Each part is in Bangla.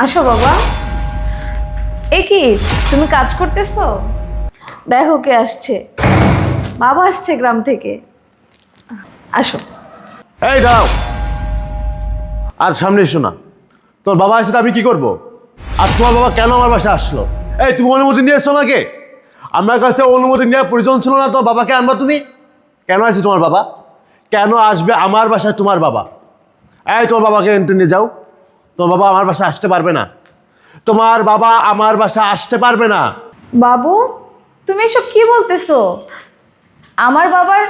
আসো বাবা। এ কি, তুমি কাজ করতেছো? দেখো কে আসছে। বাবা আসছে গ্রাম থেকে। আসো। এই দাও, আর সামনে এসো না। তোর বাবা আসছে আমি কি করব? আর তোমার বাবা কেন আমার বাসায় আসলো? এই তুমি অনুমতি নিয়ে এসছো নাকি? আমার কাছে অনুমতি নেওয়ার প্রয়োজন ছিল না তোমার বাবাকে আনবা তুমি? কেন আসছে তোমার বাবা? কেন আসবে আমার বাসায় তোমার বাবা? এই তোমার বাবাকে এনতে নিয়ে যাও। তোমার বাবা আমার বাসায় আসতে পারবে না। তোমার বাবা আমার বাসায় আসতে পারবে না। বাবু, তুমি এসব কি বলতেছো? আমার বাবার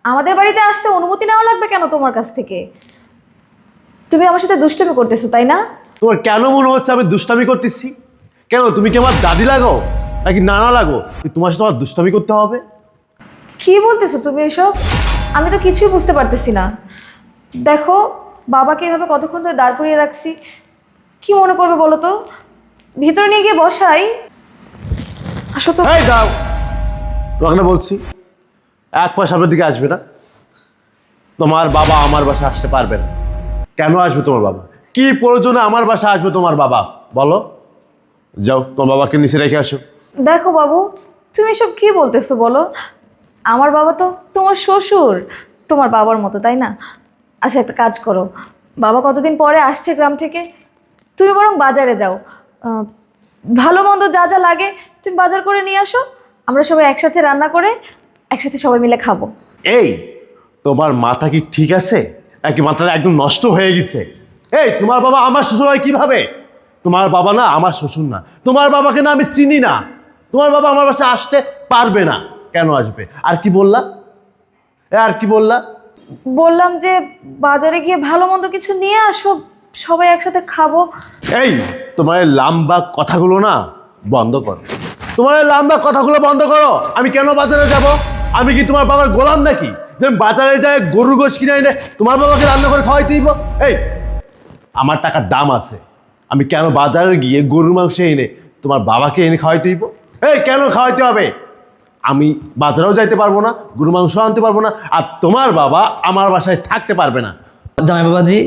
আমাদের বাড়িতে আসতে অনুমতি নেওয়া লাগবে কেন তোমার কাছ থেকে? তুমি আমার সাথে দুষ্টুমি করতেছো, তাই না? তোমার কেন মনে হচ্ছে আমি দুষ্টামি করতেছি? কেন তুমি কি আমার দাদি লাগো নাকি নানা লাগো তোমার সাথে আমার দুষ্টামি করতে হবে? কি বলতেছো তুমি এসব? আমি তো কিছুই বুঝতে পারতেছি না। দেখো, বাবাকে এভাবে কতক্ষণ ধরে দাঁড় করিয়ে রাখছি। কি মনে করবে বলো তো? ভিতরে নিয়ে গিয়ে বসাই। আসো তো। এই দাও, তোমাকে না বলছি এক পা সামনের দিকে আসবে না। তোমার বাবা আমার বাসায় আসতে পারবে না। কেন আসবে তোমার বাবা? কি প্রয়োজনে আমার বাসায় আসবে তোমার বাবা বলো? যাও তোমার বাবাকে নিচে রেখে আসো। দেখো বাবু, তুমি এসব কি বলতেছো বলো? আমার বাবা তো তোমার শ্বশুর, তোমার বাবার মতো, তাই না? আচ্ছা, একটা কাজ করো। বাবা কতদিন পরে আসছে গ্রাম থেকে, তুমি বরং বাজারে যাও। আহ, ভালো মন্দ যা যা লাগে তুমি বাজার করে নিয়ে আসো। আমরা সবাই একসাথে রান্না করে একসাথে সবাই মিলে খাবো। এই তোমার মাথা কি ঠিক আছে নাকি মাথাটা একদম নষ্ট হয়ে গেছে? এই তোমার বাবা আমার শ্বশুর হয় কিভাবে? তোমার বাবা না আমার শ্বশুর না। তোমার বাবাকে না আমি চিনি না। তোমার বাবা আমার বাসায় আসতে পারবে না। কেন আসবে? আর কি বললা? আর কি বললা? বললাম যে বাজারে গিয়ে ভালো মন্দ কিছু নিয়ে আসো, সবাই একসাথে খাবো। এই তোমার এই লাম্বা কথাগুলো না বন্ধ করো। তোমার এই লাম্বা কথাগুলো বন্ধ করো। আমি কেন বাজারে যাব? আমি কি তোমার বাবার গোলাম নাকি যে আমি বাজারে যাই গরুর গোশ কিনে এনে তোমার বাবাকে রান্না করে খাওয়াই দিব? এই আমার টাকার দাম আছে। আমি কেন বাজারে গিয়ে গরুর মাংস এনে তোমার বাবাকে এনে খাওয়াইতে দিব? এই কেন খাওয়াইতে হবে? আমি বাজারেও যাইতে পারবো না, গরুর মাংস আনতে পারবো না, আর তোমার বাবা আমার বাসায় থাকতে পারবে না। জামাই বাবাজি,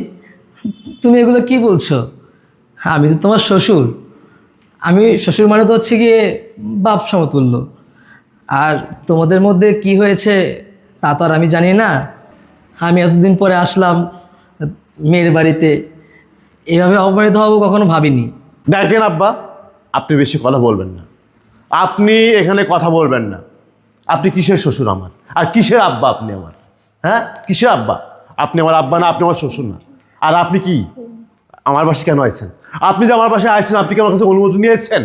তুমি এগুলো কি বলছো? আমি তো তোমার শ্বশুর। আমি শ্বশুর মানে তো হচ্ছে গিয়ে বাপ সমতুল্য। আর তোমাদের মধ্যে কি হয়েছে তা তো আর আমি জানি না। আমি এতদিন পরে আসলাম মেয়ের বাড়িতে, এভাবে অপমানিত হব কখনো ভাবিনি। দেখেন আব্বা, আপনি বেশি কথা বলবেন না। আপনি এখানে কথা বলবেন না। আপনি কিসের শ্বশুর আমার, আর কিসের আব্বা আপনি আমার? হ্যাঁ, কিসের আব্বা? আপনি আমার আব্বা না, আপনি আমার শ্বশুর না। আর আপনি কি আমার বাসায় কেন আইছেন? আপনি যে আমার বাসায় আইছেন, আপনি কি আমার কাছে অনুমতি নিয়েছেন?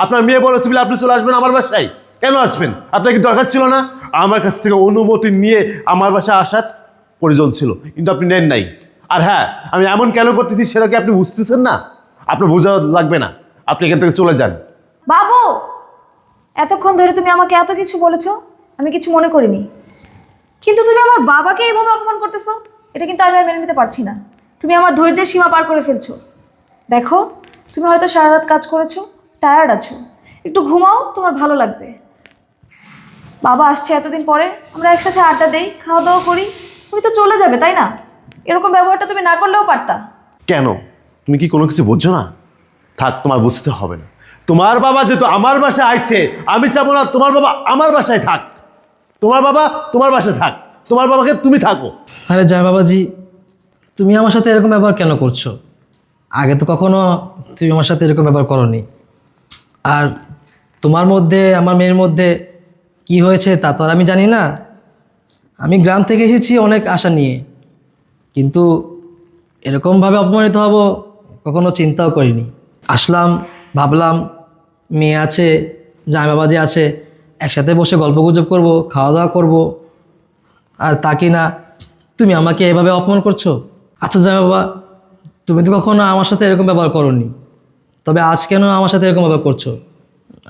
আপনার মেয়ে বলেছে বলে আপনি চলে আসবেন আমার বাসায়? কেন আসবেন? আপনার কি দরকার ছিল না আমার কাছ থেকে অনুমতি নিয়ে আমার বাসায় আসার? প্রয়োজন ছিল, কিন্তু আপনি নেন নাই। আর হ্যাঁ, আমি এমন কেন করতেছি সেটা কি আপনি বুঝতেছেন না? আপনার বোঝা লাগবে না। আপনি এখান থেকে চলে যান। বাবু, এতক্ষণ ধরে তুমি আমাকে এত কিছু বলেছো, আমি কিছু মনে করিনি। কিন্তু তুমি আমার বাবাকে এইভাবে অপমান করতেছো, এটা কিন্তু আমি আর মেনে নিতে পারছি না। তুমি আমার ধৈর্যের সীমা পার করে ফেলছো। দেখো, তুমি হয়তো সারা রাত কাজ করেছো, টায়ার্ড আছো, একটু ঘুমাও, তোমার ভালো লাগবে। বাবা আসছে এতদিন পরে, আমরা একসাথে আড্ডা দেই, খাওয়া দাওয়া করি। তুমি তো চলে যাবে, তাই না? এরকম ব্যবহারটা তুমি না করলেও পারতা। কেন? তুমি কি কোনো কিছু বুঝছো না? থাক, তোমার বুঝতে হবে না। তোমার বাবা যেহেতু আমার বাসায় আইছে, আমি চাবো না তোমার বাবা আমার বাসায় থাক। তোমার বাবা তোমার বাসায় থাক, তোমার বাবাকে তুমি থাকো। আরে জামাই বাবাজি, তুমি আমার সাথে এরকম ব্যবহার কেন করছো? আগে তো কখনো তুমি আমার সাথে এরকম ব্যবহার করোনি। আর তোমার মধ্যে আমার মেয়ের মধ্যে কি হয়েছে তা তো আর আমি জানি না। আমি গ্রাম থেকে এসেছি অনেক আশা নিয়ে, কিন্তু এরকমভাবে অপমানিত হব কখনো চিন্তাও করিনি। আসলাম, ভাবলাম মেয়ে আছে, জামাই বাবাজি আছে, একসাথে বসে গল্পগুজব করব, খাওয়া দাওয়া করব। আর তা কি না, তুমি আমাকে এভাবে অপমান করছো? আচ্ছা জামাই বাবা, তুমি তো কখনো আমার সাথে এরকম ব্যবহার করোনি, তবে আজ কেন আমার সাথে এরকম ব্যবহার করছো?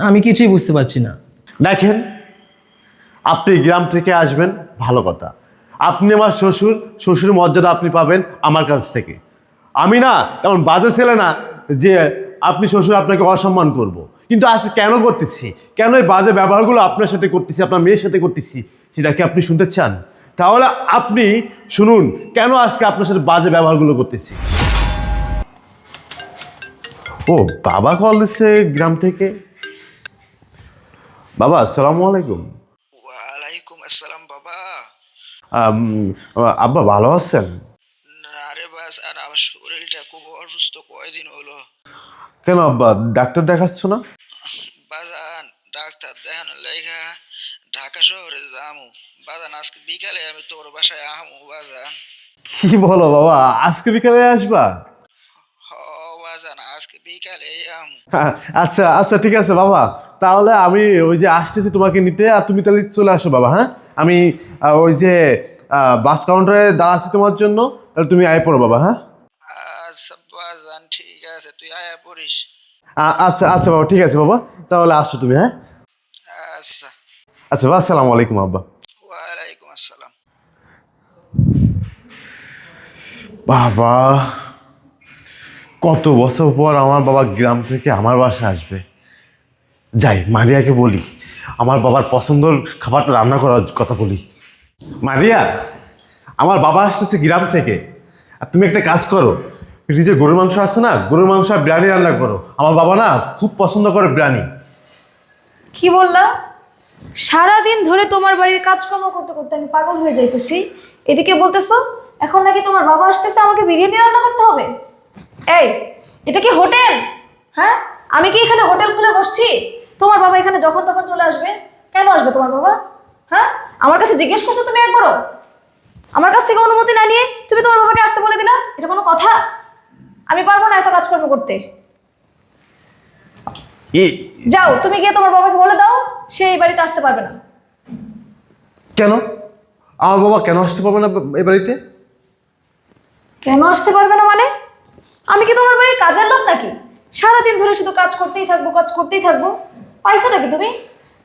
আমি কিছুই বুঝতে পারছি না। দেখেন, আপনি গ্রাম থেকে আসবেন ভালো কথা। আপনি আমার শ্বশুর, শ্বশুর মর্যাদা আপনি পাবেন আমার কাছ থেকে। আমি না তেমন বাজে ছেলে না যে আপনি শ্বশুর আপনাকে অসম্মান করব। কিন্তু আজ কেন করতেছি, কেন এই বাজে ব্যবহারগুলো আপনার সাথে করতেছি, আপনার মেয়ের সাথে করতেছি, সেটা কি আপনি শুনতে চান? তাহলে আপনি শুনুন কেন আজকে আপনার সাথে বাজে ব্যবহারগুলো করতেছি। ও বাবা কল দিচ্ছে গ্রাম থেকে। বাবা আসসালামু আলাইকুম। ওয়ালাইকুম আসসালাম বাবা। আম, আব্বা ভালো আছেন? না রে বাস, আর আমার শরীরটা খুব অসুস্থ, কয়দিন হলো। কেন আব্বা ডাক্তার দেখাচ্ছ না? বাজান, ডাক্তার দেখানোর লাইগা ঢাকা শহরে যামু বাজান। আজকে বিকালে আমি তোর বাসায় আহমু বাজান। কি বলো বাবা, আজকে বিকালে আসবা? হ বাজান, আজকে বিকালে আমু। আচ্ছা আচ্ছা ঠিক আছে বাবা, তাহলে আমি ওই যে আসতেছি তোমাকে নিতে, আর তুমি তাহলে চলে আসো বাবা। হ্যাঁ, আমি ওই যে বাস কাউন্টারে দাঁড়াচ্ছি তোমার জন্য, তাহলে তুমি আয় পড়ো বাবা। হ্যাঁ আচ্ছা বাজান, ঠিক আছে, তুই আয়া পড়িস। আচ্ছা আচ্ছা বাবা, ঠিক আছে বাবা, তাহলে আসছো তুমি। হ্যাঁ আচ্ছা। আচ্ছা বাবা, আসসালামু আলাইকুম আব্বা। ওয়ালাইকুম আসসালাম। বাবা, কত বছর পর আমার বাবা গ্রাম থেকে আমার বাসায় আসবে। যাই মারিয়াকে বলি, আমার বাবার পছন্দের খাবারটা রান্না করার কথা বলি। মারিয়া, আমার বাবা আসতেছে গ্রাম থেকে, আর তুমি একটা কাজ করো, ফ্রিজে গরুর মাংস আছে না, গরুর মাংস আর বিরিয়ানি রান্না করো। আমার বাবা না খুব পছন্দ করে বিরিয়ানি। কি বললা? সারাদিন ধরে তোমার বাড়ির কাজকর্ম করতে করতে আমি পাগল হয়ে যাইতেছি, এদিকে বলতেছো এখন নাকি তোমার বাবা আসতেছে, আমাকে বিরিয়ানি রান্না করতে হবে? এই, এটা কি হোটেল? হ্যাঁ, আমি কি এখানে হোটেল খুলে বসছি? তোমার বাবা এখানে যখন তখন চলে আসবে। কেন আসবে তোমার বাবা? হ্যাঁ, আমার কাছে জিজ্ঞেস করছো তুমি একবারও? আমার কাছ থেকে অনুমতি না নিয়ে তুমি তোমার বাবাকে আসতে বলে দিলা? এটা কোনো কথা? আমি পারবো না এত কাজকর্ম করতে। যাও, তুমি গিয়ে তোমার বাবাকে বলে দাও সে এই বাড়িতে আসতে পারবে না। কেন? আমার বাবা কেন আসতে পারবে না এ বাড়িতে? কেন আসতে পারবে না মানে? আমি কি তোমার বাড়ির কাজের লোক নাকি? সারাদিন ধরে শুধু কাজ করতেই থাকবো, কাজ করতেই থাকবো। পাইছো নাকি তুমি?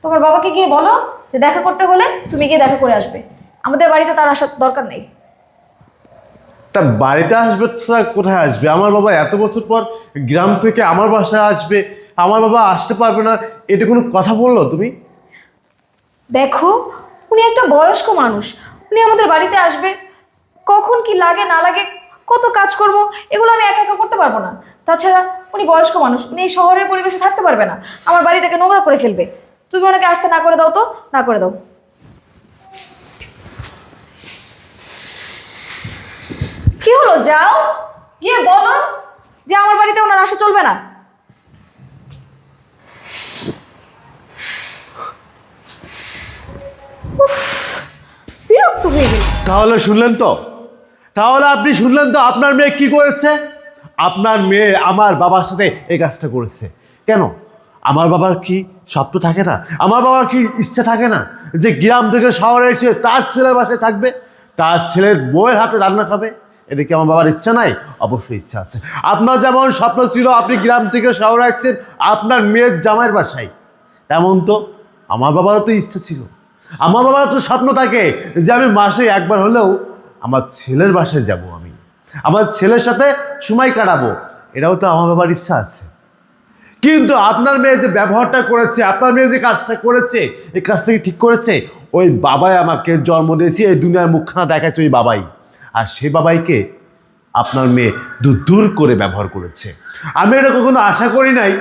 তোমার বাবাকে গিয়ে বলো যে দেখা করতে হলে তুমি গিয়ে দেখা করে আসবে, আমাদের বাড়িতে তার আসার দরকার নেই। তা বাড়িতে আসবে ছাড়া কোথায় আসবে? আমার বাবা এত বছর পর গ্রাম থেকে আমার বাসায় আসবে, আমার বাবা আসতে পারবে না, এটা কোনো কথা বললো তুমি? দেখো, উনি একটা বয়স্ক মানুষ, উনি আমাদের বাড়িতে আসবে, কখন কি লাগে না লাগে, কত কাজকর্ম, এগুলো আমি একা একা করতে পারবো না। তাছাড়া উনি বয়স্ক মানুষ, উনি এই শহরের পরিবেশে থাকতে পারবে না, আমার বাড়িটাকে নোংরা করে ফেলবে। তুমি ওনাকে আসতে না করে দাও তো, না করে দাও। কি হলো? যাও গিয়ে বলো যে আমার বাড়িতে ওনার আসা চলবে না। উফ, বিরক্ত হয়ে গেল। তাহলে শুনলেন তো, তাহলে আপনি শুনলেন তো আপনার মেয়ে কি করেছে? আপনার মেয়ে আমার বাবার সাথে এই কাজটা করেছে। কেন? আমার বাবার কি স্বপ্ন থাকে না, আমার বাবার কি ইচ্ছা থাকে না যে গ্রাম থেকে শহরে এসে তার ছেলের বাসায় থাকবে, তার ছেলের বউয়ের হাতে রান্না খাবে? এটা কি আমার বাবার ইচ্ছা নাই? অবশ্যই ইচ্ছা আছে। আপনার যেমন স্বপ্ন ছিল আপনি গ্রাম থেকে শহরে আসছেন আপনার মেয়ের জামাইয়ের বাসায়, তেমন তো আমার বাবারও তো ইচ্ছা ছিল, আমার বাবার তো স্বপ্ন থাকে যে আমি মাসে একবার হলেও আমার ছেলের বাসায় যাব, আমি আমার ছেলের সাথে সময় কাটাবো, এটাও তো আমার বাবার ইচ্ছা আছে। কিন্তু আপনার মেয়ে যে ব্যবহারটা করেছে, আপনার মেয়ে যে কাজটা করেছে, এই কাজটা কি ঠিক করেছে? ওই বাবাই আমাকে জন্ম দিয়েছে, এই দুনিয়ার মুখখানা দেখাচ্ছে ওই বাবাই, আর সেই বাবাইকে আপনার মেয়ে দূর দূর করে ব্যবহার করেছে। আমি এটা কখনো আশা করি নাই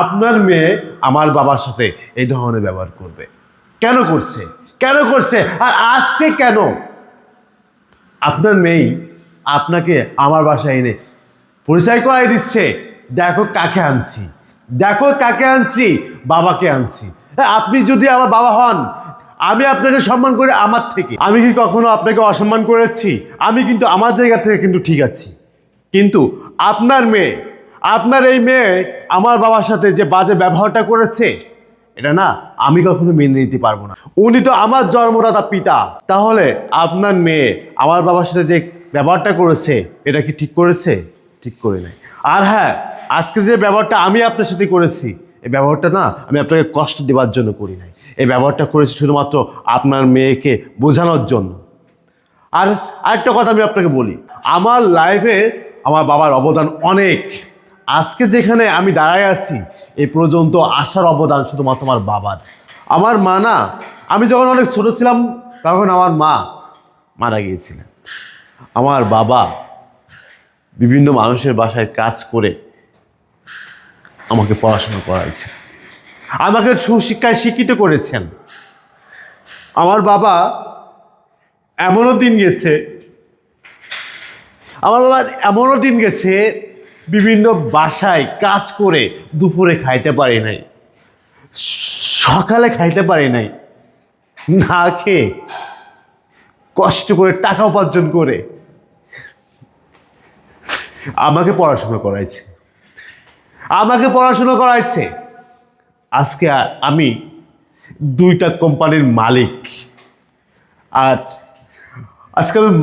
আপনার মেয়ে আমার বাবার সাথে এই ধরনের ব্যবহার করবে। কেন করছে? কেন করছে? আর আজকে কেন আপনার মেয়ে আপনাকে আমার বাসায় এনে পরিচয় করাই দিচ্ছে? দেখো কাকে আনছি, দেখো কাকে আনছি, বাবাকে আনছি। আপনি যদি আমার বাবা হন, আমি আপনাকে সম্মান করি আমার থেকে। আমি কি কখনো আপনাকে অসম্মান করেছি? আমি কিন্তু আমার জায়গা থেকে কিন্তু ঠিক আছি। কিন্তু আপনার মেয়ে, আপনার এই মেয়ে আমার বাবার সাথে যে বাজে ব্যবহারটা করেছে, এটা না আমি কখনো মেনে নিতে পারবো না। উনি তো আমার জন্মদাতা পিতা। তাহলে আপনার মেয়ে আমার বাবার সাথে যে ব্যবহারটা করেছে, এটা কি ঠিক করেছে? ঠিক করে নাই। আর হ্যাঁ, আজকে যে ব্যবহারটা আমি আপনার সাথে করেছি, এই ব্যবহারটা না আমি আপনাকে কষ্ট দেওয়ার জন্য করি নাই, এই ব্যবহারটা করেছি শুধুমাত্র আপনার মেয়েকে বোঝানোর জন্য। আর আরেকটা কথা আমি আপনাকে বলি, আমার লাইফে আমার বাবার অবদান অনেক। আজকে যেখানে আমি দাঁড়ায় আছি, এই পর্যন্ত আসার অবদান শুধুমাত্র আমার বাবার। আমার মা না, আমি যখন অনেক ছোট ছিলাম তখন আমার মা মারা গিয়েছিলেন। আমার বাবা বিভিন্ন মানুষের বাসায় কাজ করে আমাকে পড়াশোনা করাইছেন, আমাকে সুশিক্ষায় শিক্ষিত করেছেন। আমার বাবা এমনও দিন গেছে, বিভিন্ন বাসায় কাজ করে দুপুরে খাইতে পারি নাই, সকালে খাইতে পারি নাই, না খেয়ে কষ্ট করে টাকা উপার্জন করে আমাকে পড়াশোনা করাইছে। আজকে আমি 2টা কোম্পানির মালিক, আর আজকে আমি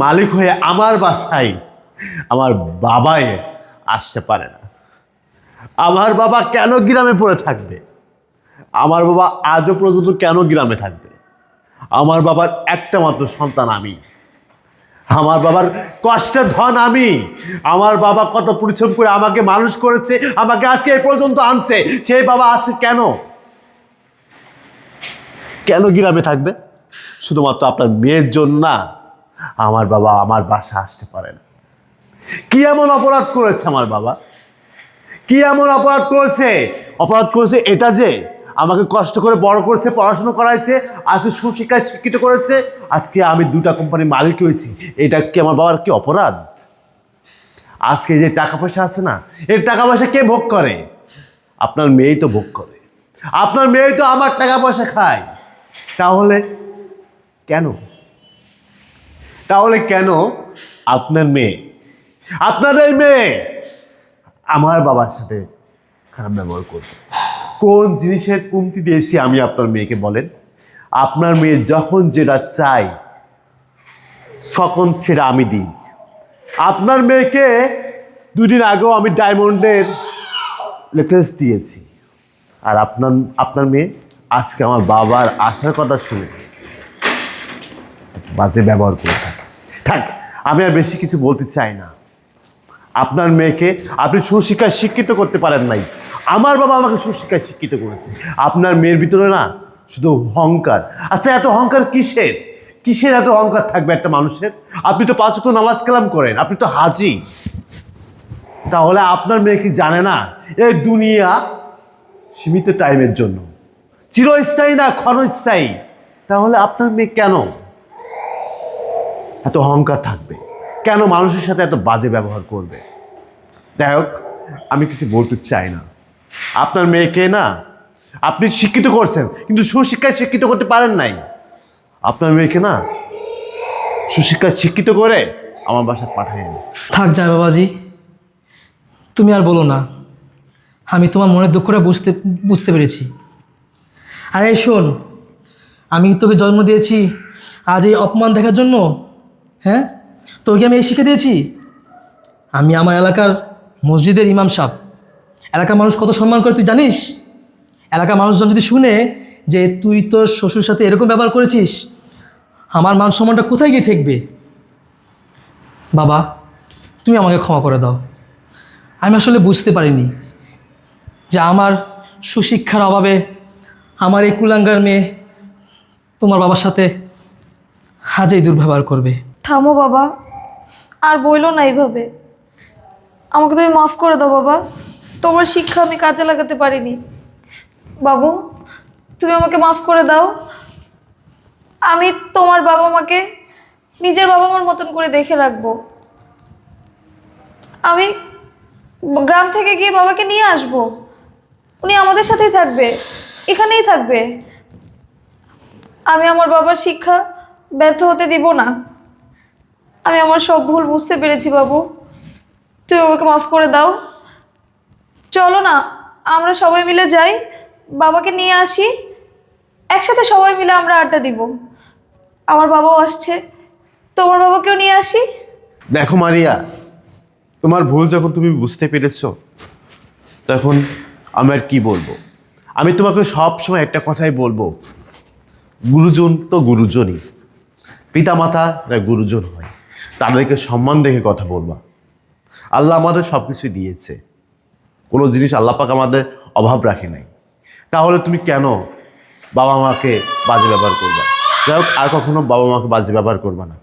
মালিক হয়ে আমার বাসায় আমার বাবাই আসতে পারে না। আমার বাবা কেন গ্রামে পড়ে থাকবে? আমার বাবা আজও পর্যন্ত কেন গ্রামে থাকবে? আমার বাবার একটা মাত্র সন্তান আমি, আমার বাবার কষ্টের ধন আমি। আমার বাবা কত পরিশ্রম করে আমাকে মানুষ করেছে, আমাকে আজকে এই পর্যন্ত আনছে। সেই বাবা আছে কেন গ্রামে থাকবে? শুধুমাত্র আপনার মেয়ের জন্য না। আমার বাবা আমার বাসা আসতে পারে না। কি এমন অপরাধ করেছে আমার বাবা? কি এমন অপরাধ করেছে এটা যে আমাকে কষ্ট করে বড় করেছে, পড়াশোনা করাইছে, আজকে সুশিক্ষায় শিক্ষিত করেছে, আজকে আমি 2টা কোম্পানির মালিক হয়েছি। এটা কি আমার বাবার কি অপরাধ? আজকে যে টাকা পয়সা আছে না, এই টাকা পয়সা কে ভোগ করে? আপনার মেয়েই তো ভোগ করে, আপনার মেয়েই তো আমার টাকা পয়সা খায়। তাহলে কেন আপনার এই মেয়ে আমার বাবার সাথে খারাপ ব্যবহার করবে? কোন জিনিসের কমতি দিয়েছি আমি আপনার মেয়েকে বলেন? আপনার মেয়ে যখন যেটা চাই তখন সেটা আমি দিই। আপনার মেয়েকে 2 দিন আগেও আমি ডায়মন্ডের নেকলেস দিয়েছি, আর আপনার মেয়ে আজকে আমার বাবার আসার কথা শুনে বাজে ব্যবহার করে থাক। আমি আর বেশি কিছু বলতে চাই না। আপনার মেয়েকে আপনি সুশিক্ষায় শিক্ষিত করতে পারেন নাই, আমার বাবা আমাকে সুশিক্ষায় শিক্ষিত করেছে। আপনার মেয়ের ভিতরে না শুধু অহংকার। আচ্ছা, এত অহংকার কিসের এত অহংকার থাকবে একটা মানুষের? আপনি তো 5 ওয়াক্ত নামাজ কালাম করেন, আপনি তো হাজি। তাহলে আপনার মেয়ে কি জানে না এই দুনিয়া সীমিত টাইমের জন্য, চিরস্থায়ী না ক্ষণস্থায়ী? তাহলে আপনার মেয়ে কেন এত অহংকার থাকবে? কেন মানুষের সাথে এত বাজে ব্যবহার করবে? যাই হোক, আমি কিছু বলতে চাই না। আপনার মেয়েকে না আপনি শিক্ষিত করছেন, কিন্তু সুশিক্ষায় শিক্ষিত করতে পারেন নাই। আপনার মেয়েকে না সুশিক্ষায় শিক্ষিত করে আমার বাসায় পাঠালেন। থাক যায় বাবাজি, তুমি আর বলো না। আমি তোমার মনের দুঃখটা বুঝতে পেরেছি। আরে শোন, আমি তোকে জন্ম দিয়েছি আজ এই অপমান দেখার জন্য? হ্যাঁ, তোকে আমি এই শিখে দিয়েছি? আমি আমার এলাকার মসজিদের ইমাম সাহেব, এলাকার মানুষ কত সম্মান করে তুই জানিস? এলাকার মানুষজন যদি শুনে যে তুই তোর শ্বশুর সাথে এরকম ব্যবহার করেছিস, আমার মান সম্মানটা কোথায় গিয়ে ঠেকবে? বাবা, তুমি আমাকে ক্ষমা করে দাও। আমি আসলে বুঝতে পারিনি যে আমার সুশিক্ষার অভাবে আমার এই কুলাঙ্গার মেয়ে তোমার বাবার সাথে আজই দুর্ব্যবহার করবে। থামো বাবা, আর বইলো না এইভাবে। আমাকে তুমি মাফ করে দাও বাবা, তোমার শিক্ষা আমি কাজে লাগাতে পারিনি। বাবু, তুমি আমাকে মাফ করে দাও। আমি তোমার বাবা মাকে নিজের বাবা মার মতন করে দেখে রাখবো। আমি গ্রাম থেকে গিয়ে বাবাকে নিয়ে আসবো, উনি আমাদের সাথেই থাকবে, এখানেই থাকবে। আমি আমার বাবার শিক্ষা ব্যর্থ হতে দিব না। আমি আমার সব ভুল বুঝতে পেরেছি বাবু, তুমি আমাকে মাফ করে দাও। চলো না, আমরা সবাই মিলে যাই, বাবাকে নিয়ে আসি, একসাথে সবাই মিলে আমরা আড্ডা দিব। আমার বাবাও আসছে, তোমার বাবাকেও নিয়ে আসি। দেখো মারিয়া, তোমার ভুল যখন তুমি বুঝতে পেরেছো, তখন আমি আর কি বলবো? আমি তোমাকে সবসময় একটা কথাই বলবো, গুরুজন তো গুরুজনই, পিতামাতা গুরুজন হয়, তাদেরকে সম্মান দেখে কথা বলবা। আল্লাহ আমাদের সব কিছু দিয়েছে, কোনো জিনিস আল্লাহ পাক আমাদের অভাব রাখে নাই। তাহলে তুমি কেন বাবা মাকে বাজে ব্যবহার করবা? যাই হোক, আর কখনো বাবা মাকে বাজে ব্যবহার করবা না।